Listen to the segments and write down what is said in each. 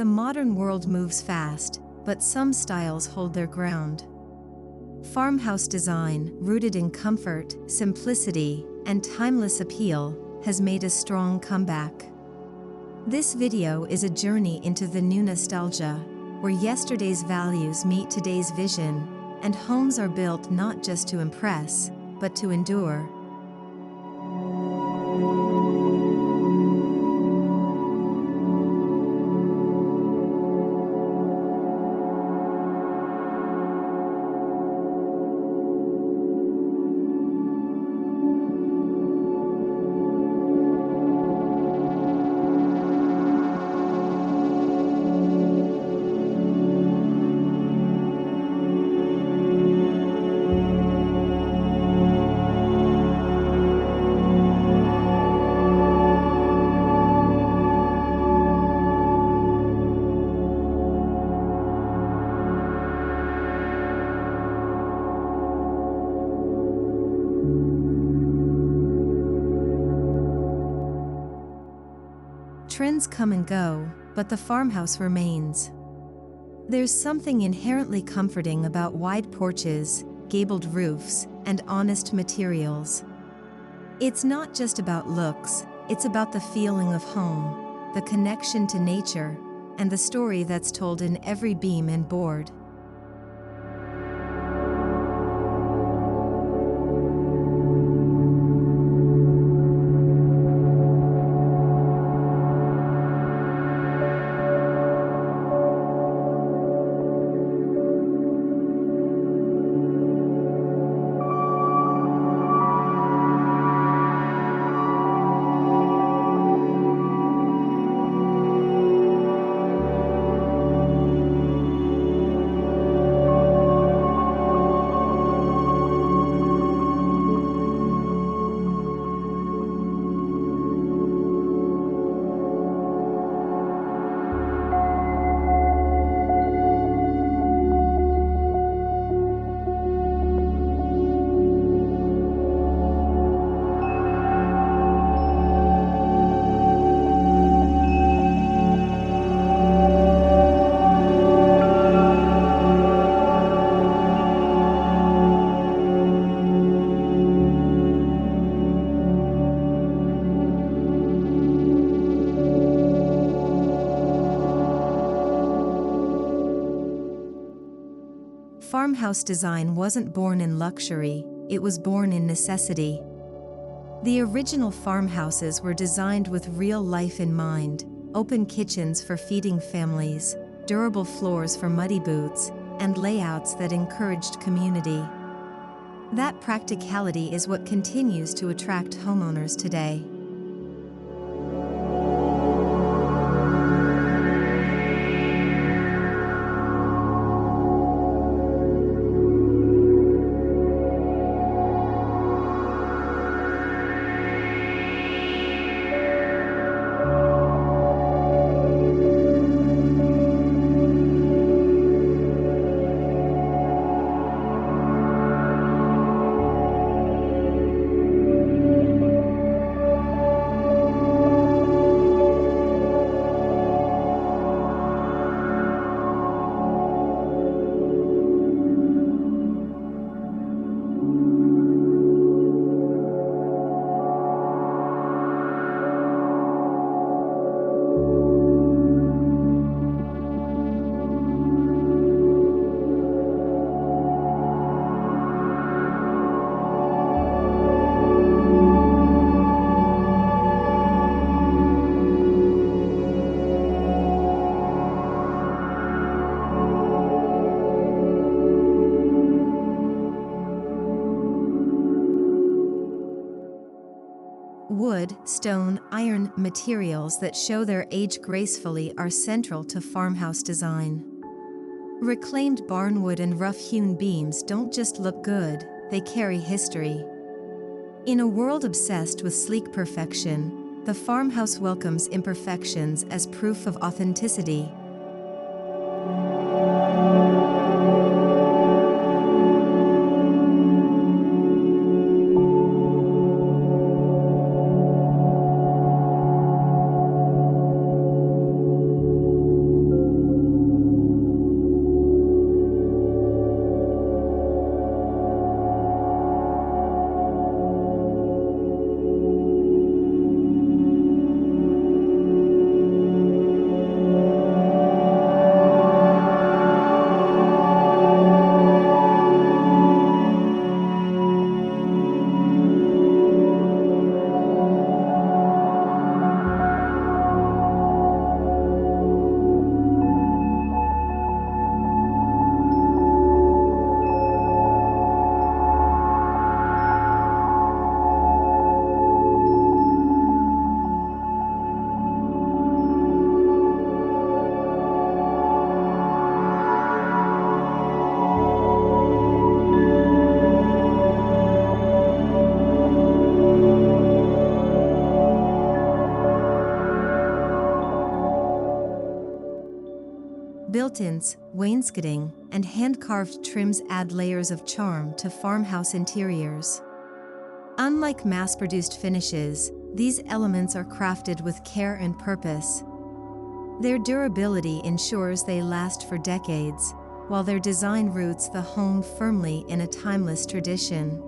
The modern world moves fast, but some styles hold their ground. Farmhouse design, rooted in comfort, simplicity, and timeless appeal, has made a strong comeback. This video is a journey into the new nostalgia, where yesterday's values meet today's vision, and homes are built not just to impress, but to endure. Trends come and go, but the farmhouse remains. There's something inherently comforting about wide porches, gabled roofs, and honest materials. It's not just about looks, it's about the feeling of home, the connection to nature, and the story that's told in every beam and board. Farmhouse design wasn't born in luxury, it was born in necessity. The original farmhouses were designed with real life in mind: open kitchens for feeding families, durable floors for muddy boots, and layouts that encouraged community. That practicality is what continues to attract homeowners today. Wood, stone, iron materials that show their age gracefully are central to farmhouse design. Reclaimed barnwood and rough-hewn beams don't just look good, they carry history. In a world obsessed with sleek perfection, the farmhouse welcomes imperfections as proof of authenticity. built-ins, wainscoting, and hand-carved trims add layers of charm to farmhouse interiors. Unlike mass-produced finishes, these elements are crafted with care and purpose. Their durability ensures they last for decades, while their design roots the home firmly in a timeless tradition.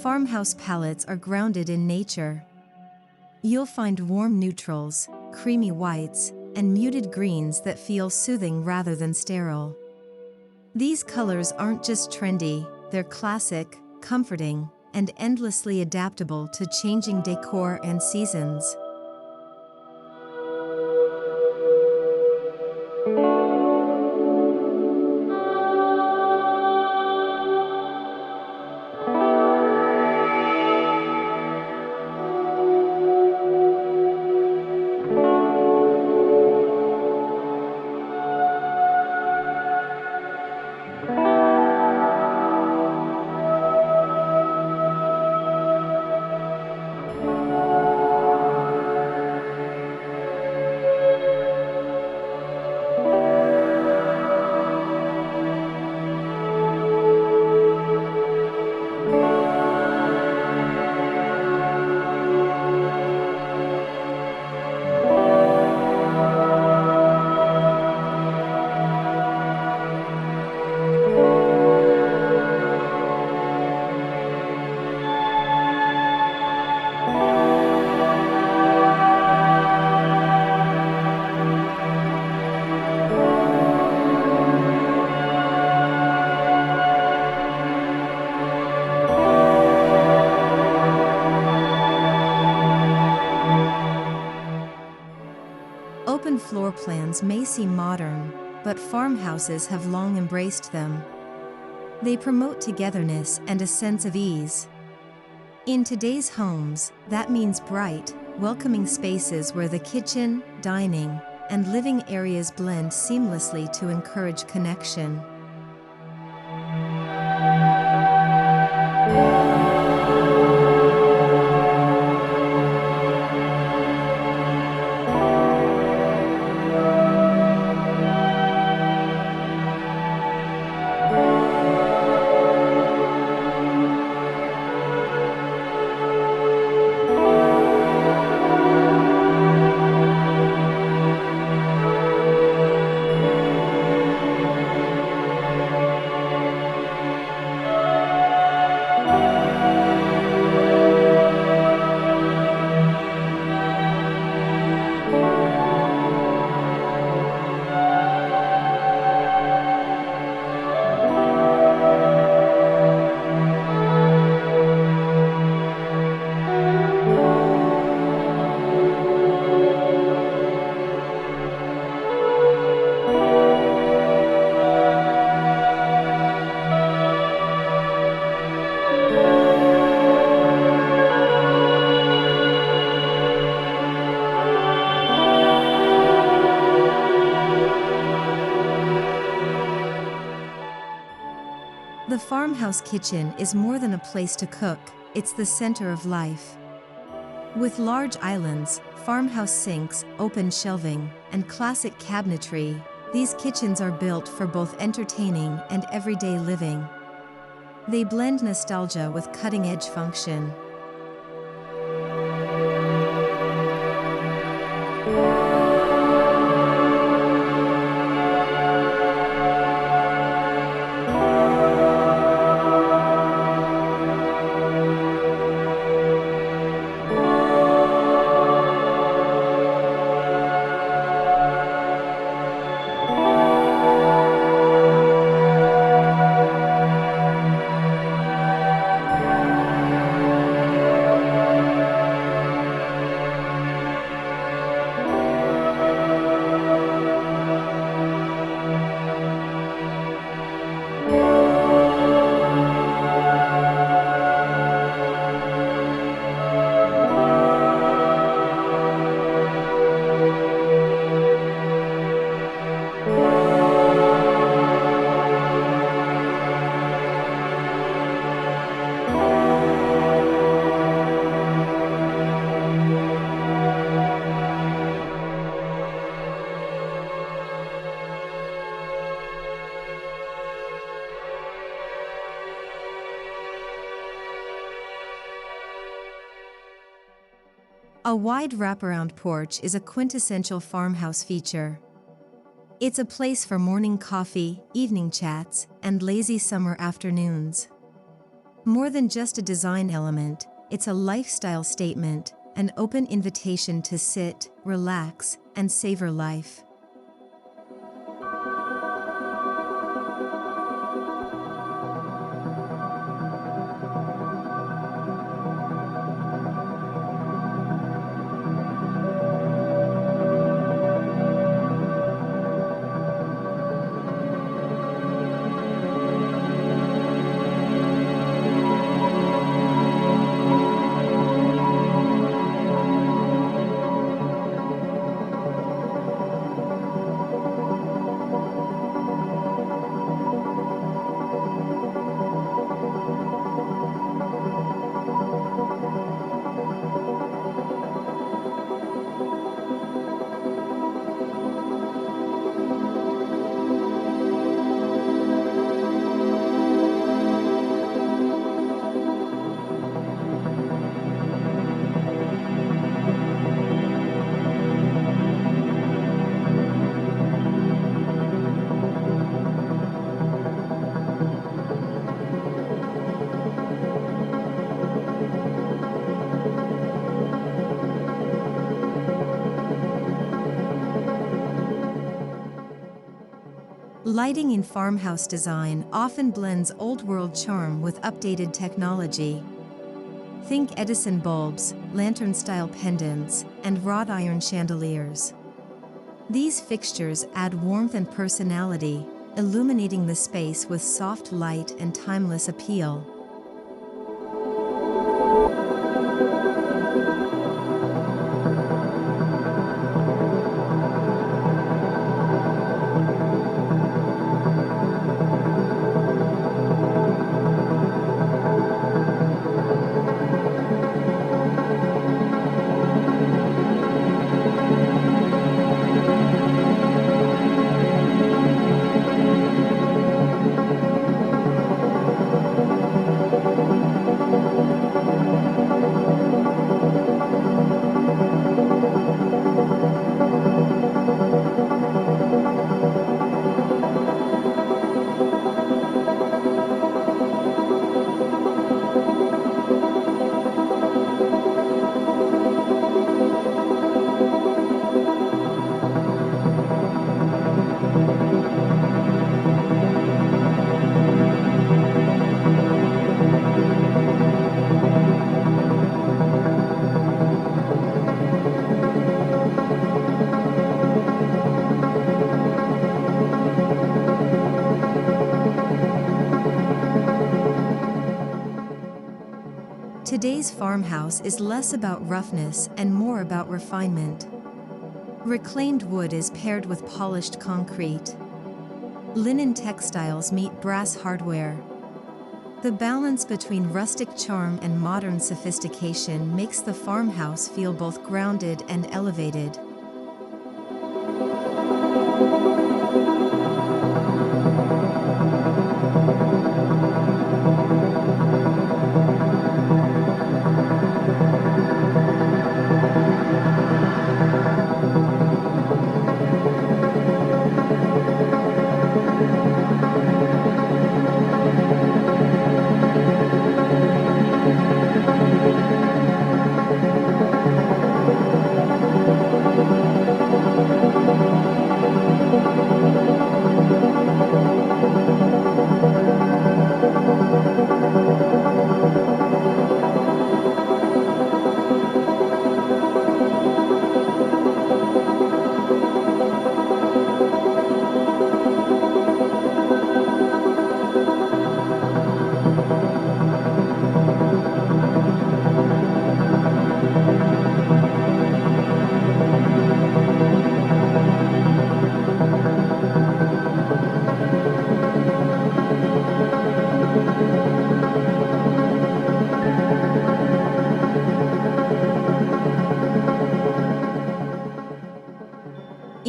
Farmhouse palettes are grounded in nature. You'll find warm neutrals, creamy whites, and muted greens that feel soothing rather than sterile. These colors aren't just trendy, they're classic, comforting, and endlessly adaptable to changing decor and seasons. Open floor plans may seem modern, but farmhouses have long embraced them. They promote togetherness and a sense of ease. In today's homes, that means bright, welcoming spaces where the kitchen, dining, and living areas blend seamlessly to encourage connection. The farmhouse kitchen is more than a place to cook, it's the center of life. With large islands, farmhouse sinks, open shelving, and classic cabinetry, These kitchens are built for both entertaining and everyday living. They blend nostalgia with cutting-edge function. A wide wraparound porch is a quintessential farmhouse feature. It's a place for morning coffee, evening chats, and lazy summer afternoons. More than just a design element, it's a lifestyle statement, an open invitation to sit, relax, and savor life. Lighting in farmhouse design often blends old-world charm with updated technology. Think Edison bulbs, lantern-style pendants, and wrought iron chandeliers. These fixtures add warmth and personality, illuminating the space with soft light and timeless appeal. Today's farmhouse is less about roughness and more about refinement. Reclaimed wood is paired with polished concrete. Linen textiles meet brass hardware. The balance between rustic charm and modern sophistication makes the farmhouse feel both grounded and elevated.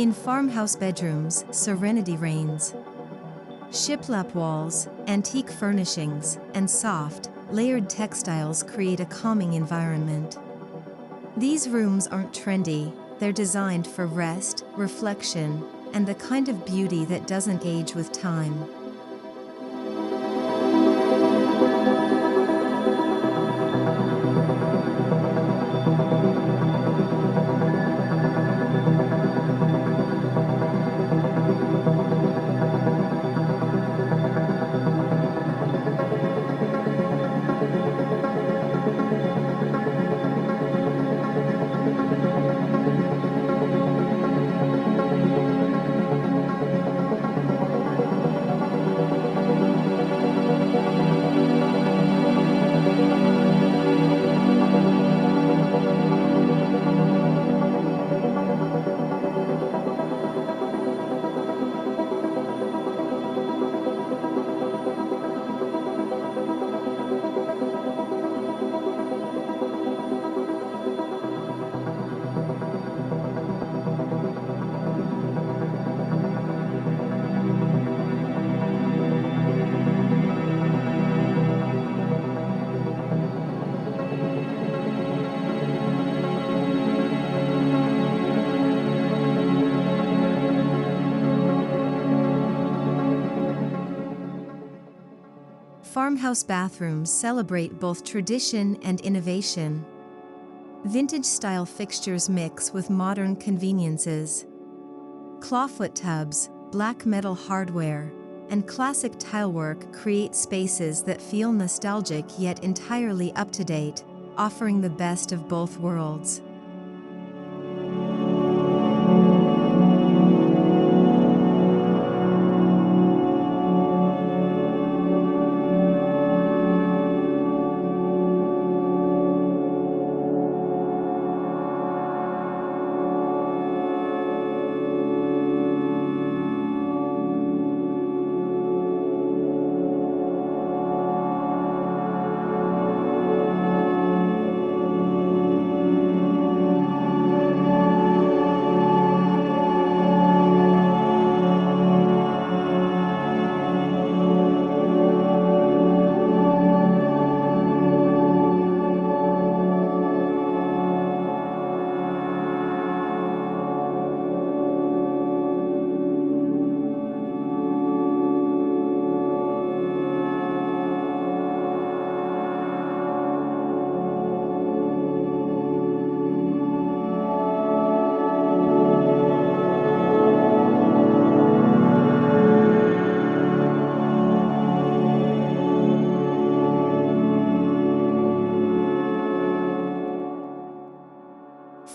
In farmhouse bedrooms, serenity reigns. Shiplap walls, antique furnishings, and soft, layered textiles create a calming environment. These rooms aren't trendy, they're designed for rest, reflection, and the kind of beauty that doesn't age with time. Farmhouse bathrooms celebrate both tradition and innovation. Vintage-style fixtures mix with modern conveniences. Clawfoot tubs, black metal hardware, and classic tilework create spaces that feel nostalgic yet entirely up-to-date, offering the best of both worlds.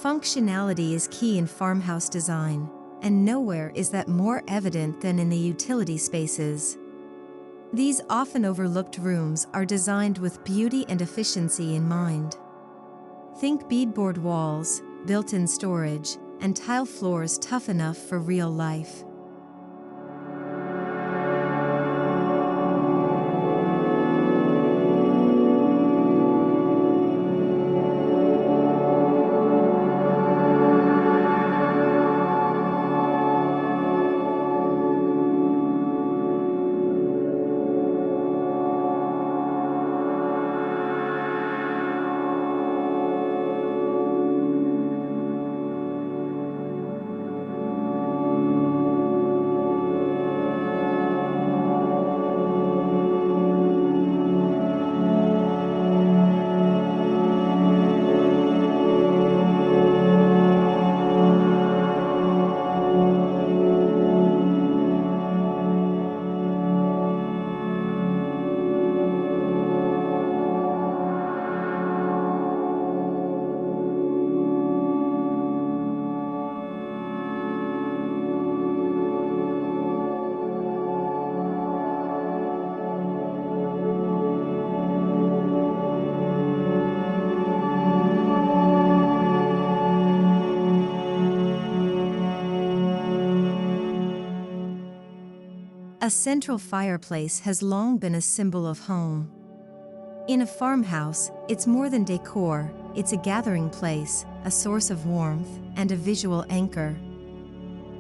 Functionality is key in farmhouse design, and nowhere is that more evident than in the utility spaces. These often overlooked rooms are designed with beauty and efficiency in mind. Think beadboard walls, built-in storage, and tile floors tough enough for real life. A central fireplace has long been a symbol of home. In a farmhouse, it's more than decor, it's a gathering place, a source of warmth, and a visual anchor.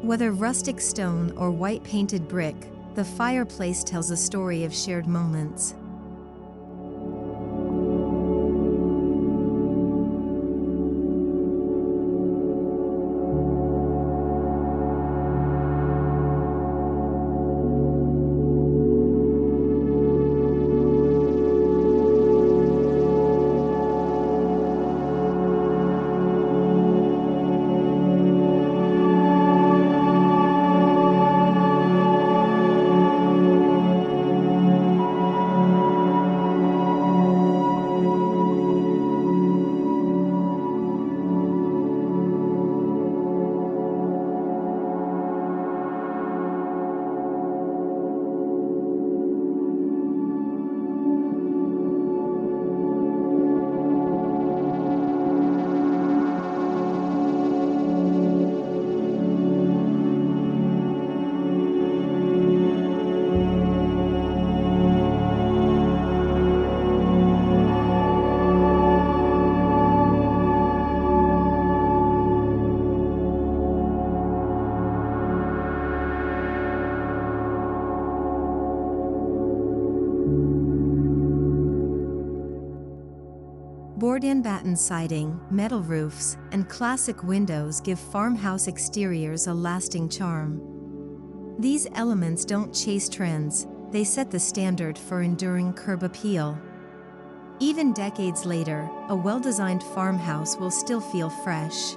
Whether rustic stone or white painted brick, the fireplace tells a story of shared moments. Board-and-batten siding, metal roofs, and classic windows give farmhouse exteriors a lasting charm. These elements don't chase trends, they set the standard for enduring curb appeal. Even decades later, a well-designed farmhouse will still feel fresh.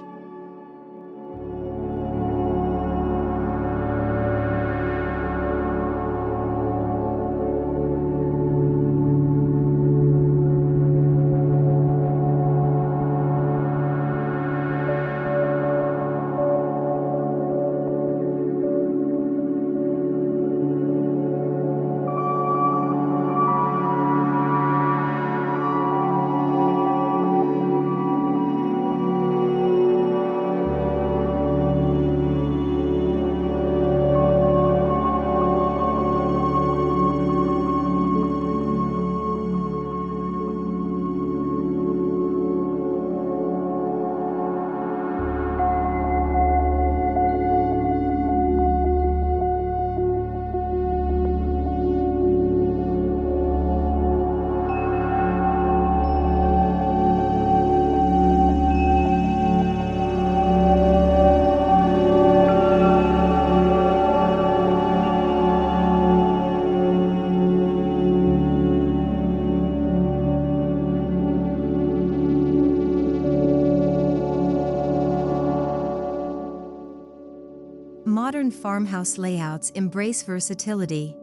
Modern farmhouse layouts embrace versatility.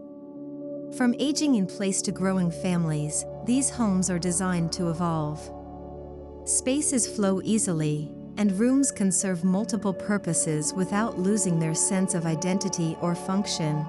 From aging in place to growing families, these homes are designed to evolve. Spaces flow easily, and rooms can serve multiple purposes without losing their sense of identity or function.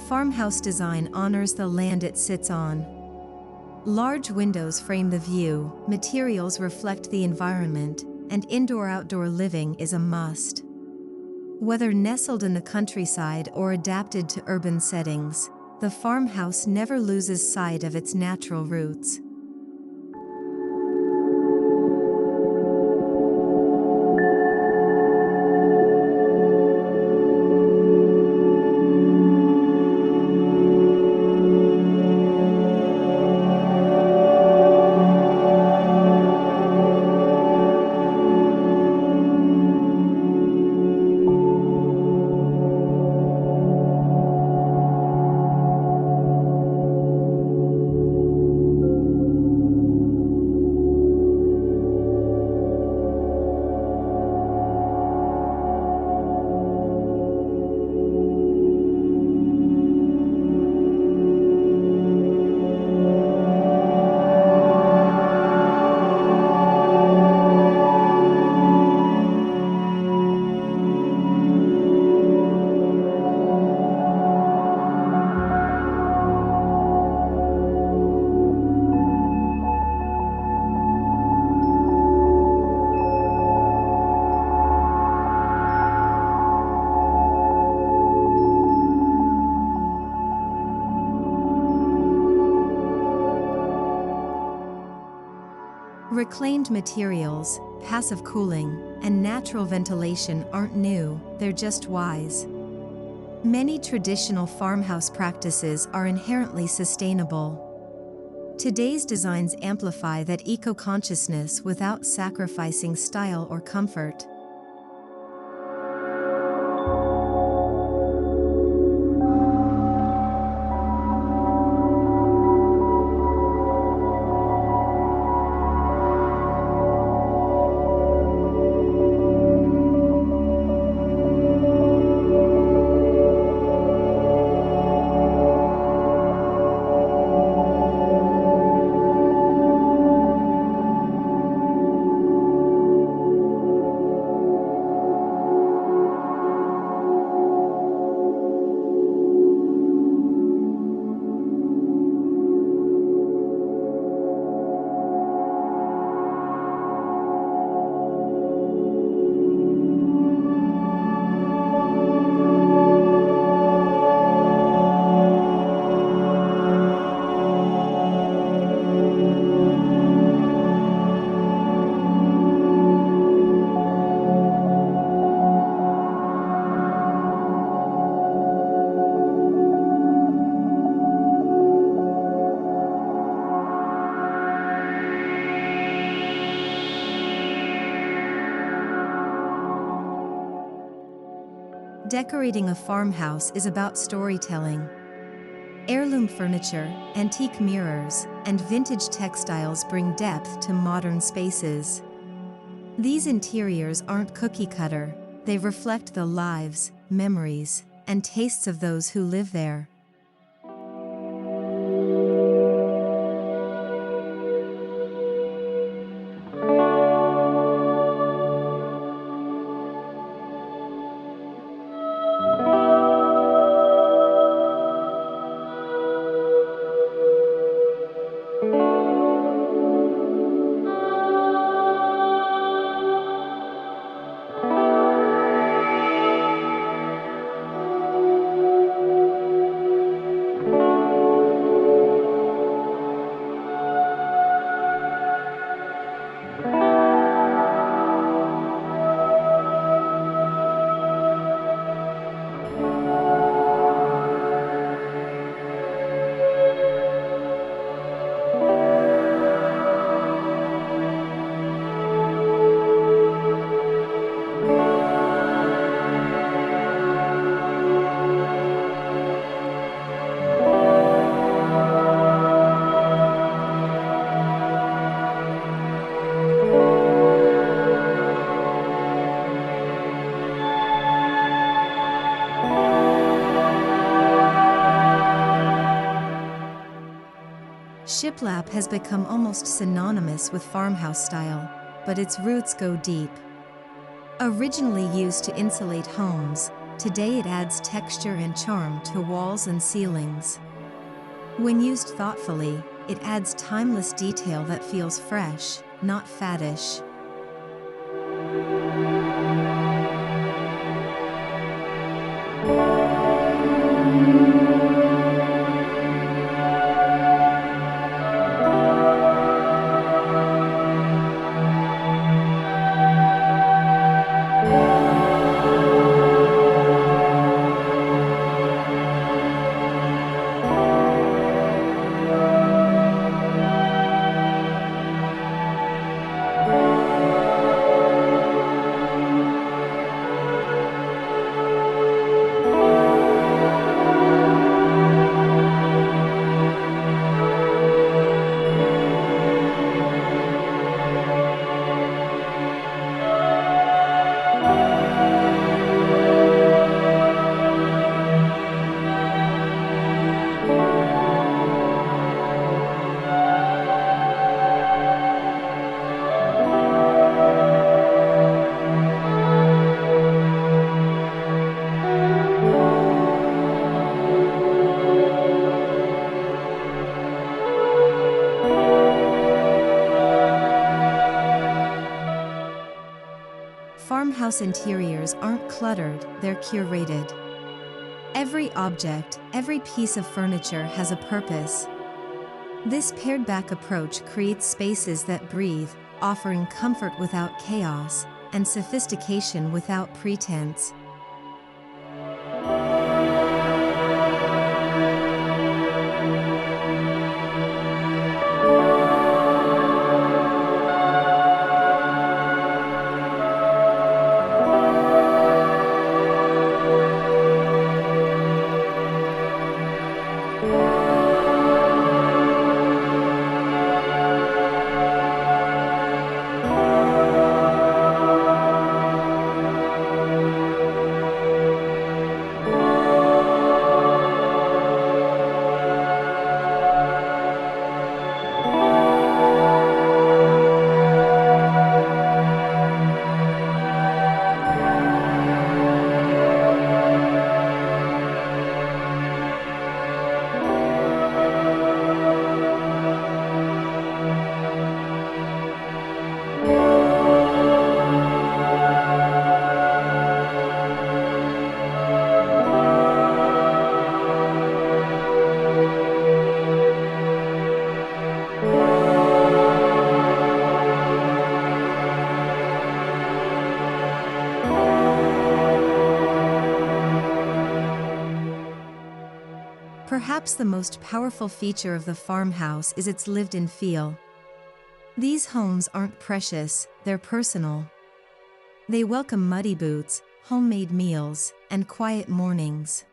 Farmhouse design honors the land it sits on. Large windows frame the view, materials reflect the environment, and indoor-outdoor living is a must. Whether nestled in the countryside or adapted to urban settings, the farmhouse never loses sight of its natural roots. Reclaimed materials, passive cooling, and natural ventilation aren't new, they're just wise. Many traditional farmhouse practices are inherently sustainable. Today's designs amplify that eco-consciousness without sacrificing style or comfort. Decorating a farmhouse is about storytelling. Heirloom furniture, antique mirrors, and vintage textiles bring depth to modern spaces. These interiors aren't cookie-cutter, they reflect the lives, memories, and tastes of those who live there. Shiplap has become almost synonymous with farmhouse style, but its roots go deep. Originally used to insulate homes, today it adds texture and charm to walls and ceilings. When used thoughtfully, it adds timeless detail that feels fresh, not faddish. Farmhouse interiors aren't cluttered, they're curated. Every object, every piece of furniture has a purpose. This pared-back approach creates spaces that breathe, offering comfort without chaos and sophistication without pretense. Perhaps the most powerful feature of the farmhouse is its lived-in feel. These homes aren't precious, they're personal. They welcome muddy boots, homemade meals, and quiet mornings.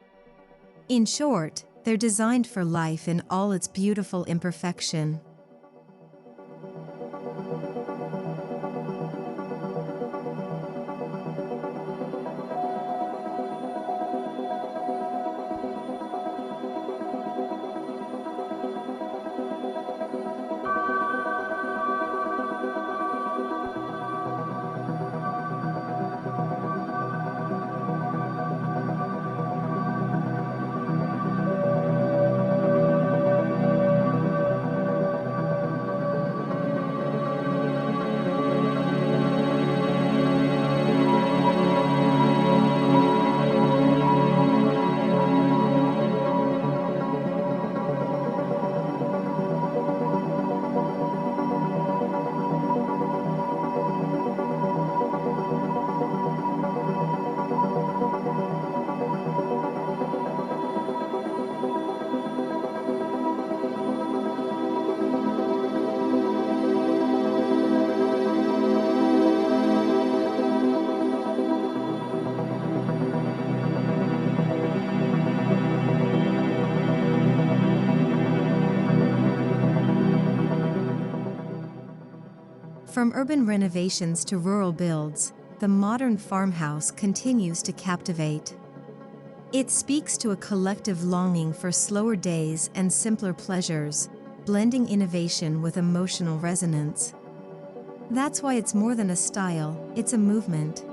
In short, they're designed for life in all its beautiful imperfection. From urban renovations to rural builds, the modern farmhouse continues to captivate. It speaks to a collective longing for slower days and simpler pleasures, blending innovation with emotional resonance. That's why it's more than a style, it's a movement.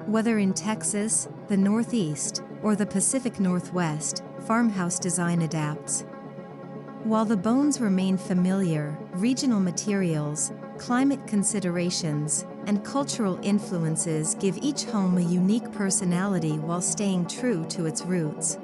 Whether in Texas, the Northeast, or the Pacific Northwest, farmhouse design adapts. While the bones remain familiar, regional materials, climate considerations, and cultural influences give each home a unique personality while staying true to its roots.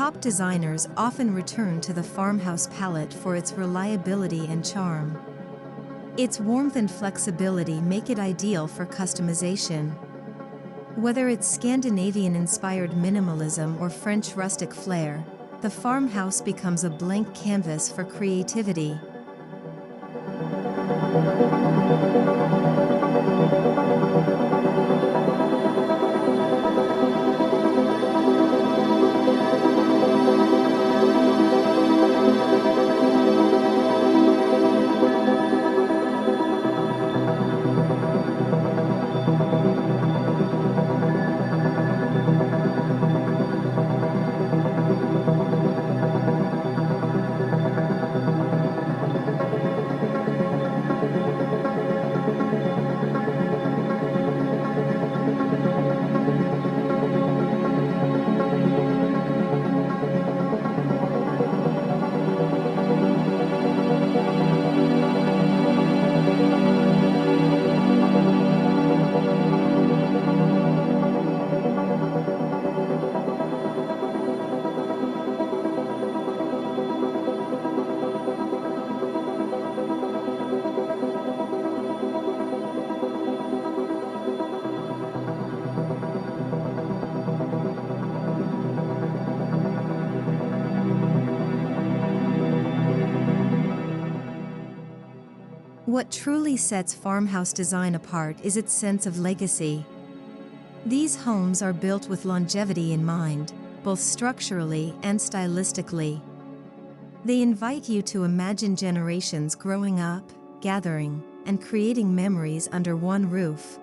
Top designers often return to the farmhouse palette for its reliability and charm. Its warmth and flexibility make it ideal for customization. Whether it's Scandinavian-inspired minimalism or French rustic flair, the farmhouse becomes a blank canvas for creativity. What truly sets farmhouse design apart is its sense of legacy. These homes are built with longevity in mind, both structurally and stylistically. They invite you to imagine generations growing up, gathering, and creating memories under one roof.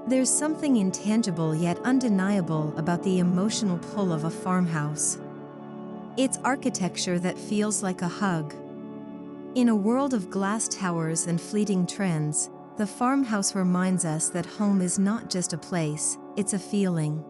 There's something intangible yet undeniable about the emotional pull of a farmhouse. It's architecture that feels like a hug. In a world of glass towers and fleeting trends, the farmhouse reminds us that home is not just a place, it's a feeling.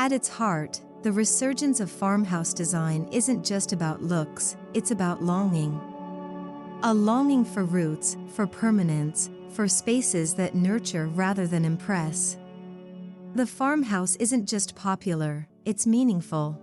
At its heart, the resurgence of farmhouse design isn't just about looks, it's about longing. A longing for roots, for permanence, for spaces that nurture rather than impress. The farmhouse isn't just popular, it's meaningful.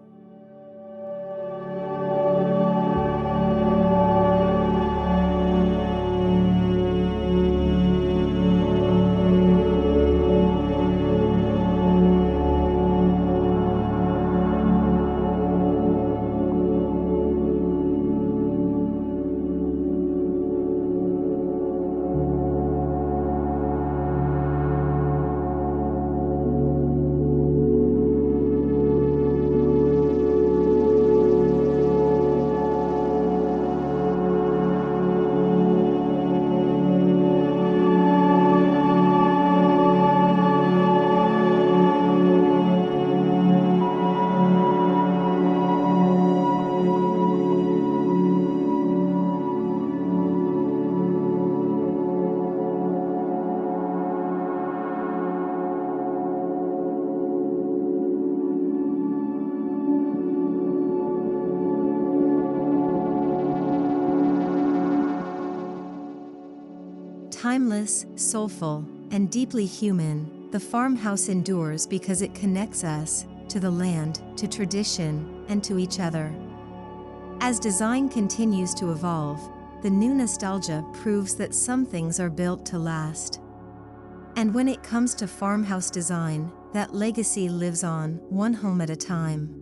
Timeless, soulful, and deeply human, the farmhouse endures because it connects us to the land, to tradition, and to each other. As design continues to evolve, the new nostalgia proves that some things are built to last. And when it comes to farmhouse design, that legacy lives on, one home at a time.